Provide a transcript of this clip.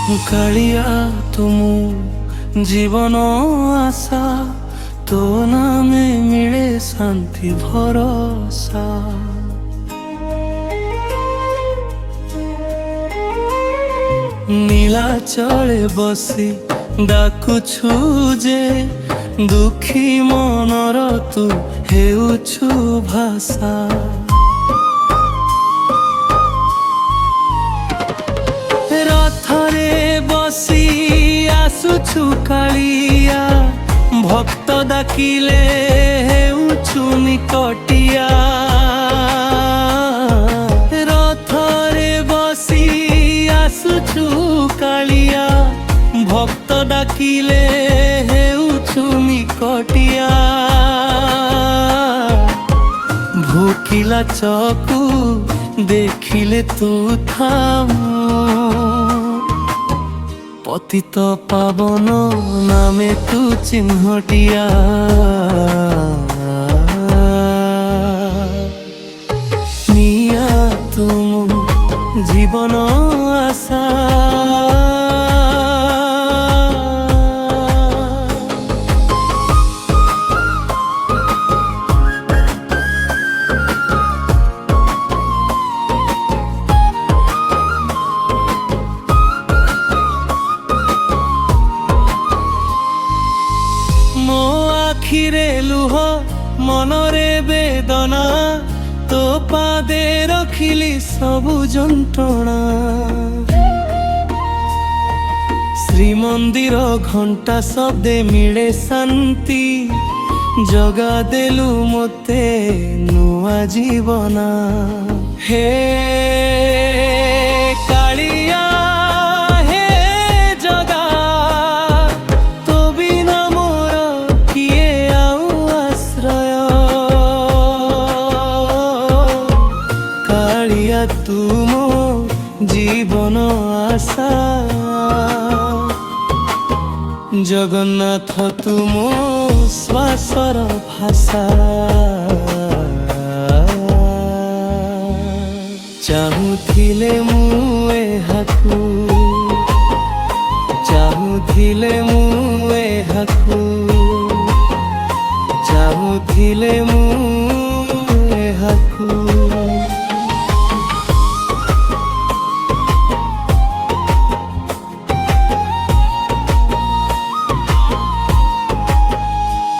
কালিয়া তুমু জীবন আশা, তো নামে মিলে শান্তি ভরসা। নীলাচলে বসি ডাকুছু যে, দুঃখী মনর তু হেউছু ভাষা। রথরে বসি আসুছু কালিয়া, ভক্ত ডাকিলে হেউছু নিকটিয়া। রথরে বসি আসুছু কালিয়া, ভক্ত ডাকিলে হেউছু নিকটিয়া। ভোকিলা চকু দেখিলে তু থামু, পতিত পাবন নামে তু চিহ্নটিয়া। নিয়া তুমু জীবন আশা। ମୋ ଆଖିରେ ଲୁହ ମନରେ ବେଦନା, ତୋ ପାଦେ ରଖିଲି ସବୁ ଯନ୍ତ୍ରଣା। ଶ୍ରୀମନ୍ଦିର ଘଣ୍ଟା ଶବ୍ଦେ ମିଳେ ଶାନ୍ତି, ଜଗା ଦେଲୁ ମୋତେ ନୂଆ ଜୀବନ। ହେ କାଳିଆ ହେ ଜଗା, ତୋ ବିନା ମୋର କିଏ ଆଉ ଆଶ୍ରୟ। କାଳିଆ ତୁ ମୋ ଜୀବନ ଆଶା, ଜଗନ୍ନାଥ ତୁ ମୋ ଶ୍ୱାସର ଭାଷା। ଚାହୁଁଥିଲେ ମୁଁ ଏହାକୁ, ଚାହୁଁଥିଲେ ମୁଁ ଏହାକୁ, ଚାହୁଁଥିଲେ ମୁଁ